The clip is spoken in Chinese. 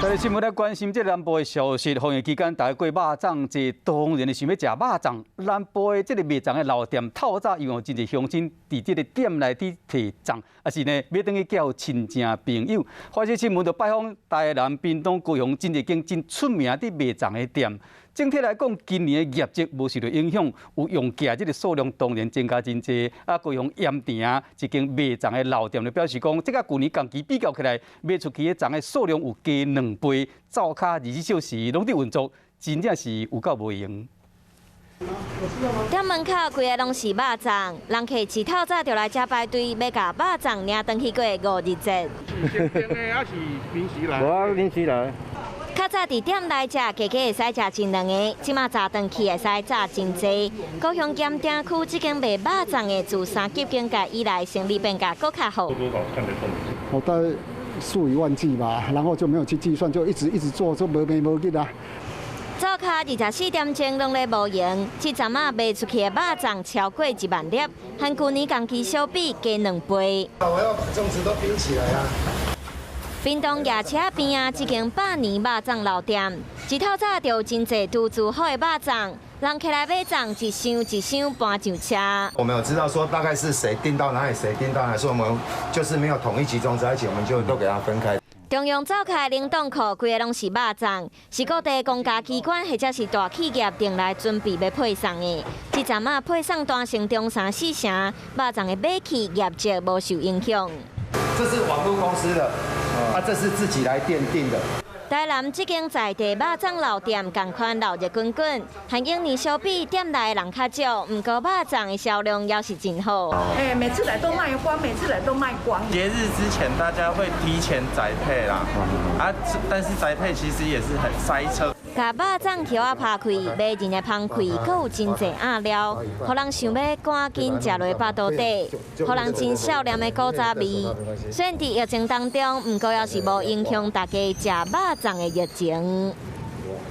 在新闻来关心这南部的消息，防疫期间大家过肉粽节，当然是想要食肉粽。南部的这个卖粽的老店，透早因为真侪乡亲伫这个店内底提粽，也是呢要等去叫亲戚朋友。华视新闻就拜访台南、屏东高雄真侪间真出名的卖粽的店。整体来讲，今年的业绩无受到影响，有用价这个数量当然增加真济。啊，高雄盐埕一间卖粽的老店就表示讲，这个去年同期比较起来，卖出去的粽的数量有加2倍，灶卡24小时拢伫运作，真正是有够无用。店门口规个拢是肉粽，人客一透早就来这排队，要甲肉粽领登去过5日节。是正常的还是临时来？我临时来。较早伫店内食，加会使食真2个，即马炸登去会使炸真济。高雄盐埕区这间卖肉粽的，自3级警戒以来，生意变甲更较好。我大概数以万计吧，然后就没有去计算，就一直做，就无眠无日啊。早卡24点钟拢咧无营，这阵啊卖出去的肉粽超过1万粒，和去年同期相比加2倍。我要把粽子都冰起来啊！屏东夜车边啊，这间100年肉粽老店，一透早就有真侪都煮好的肉粽，人客来买粽一箱一箱搬上车。我们有知道说大概是谁订到哪里，谁订到哪里，所以我们就是没有统一集中在一起，我们就都给它分开。中央召开冷冻库，规个拢是肉粽，是各地公家机关或者是大企业订来准备要配送的。这阵啊配送单成中3、4成，肉粽的买起业绩无受影响。这是网络公司的，这是自己来奠定的。台南这间在地肉粽老店，同款闹热滚滚，和永年相比，店内人较少，不过肉粽的销量也是真好。每次来都卖光，每次来都卖光。节日之前，大家会提前宅配啦，但是宅配其实也是很塞车。甲肉粽条啊拍开，买人的芳开，阁有真侪餡料，互人想要赶紧食落腹肚底，互人真少年的古早味。虽然伫疫情当中，不过也是无影响大家食肉粽的热情。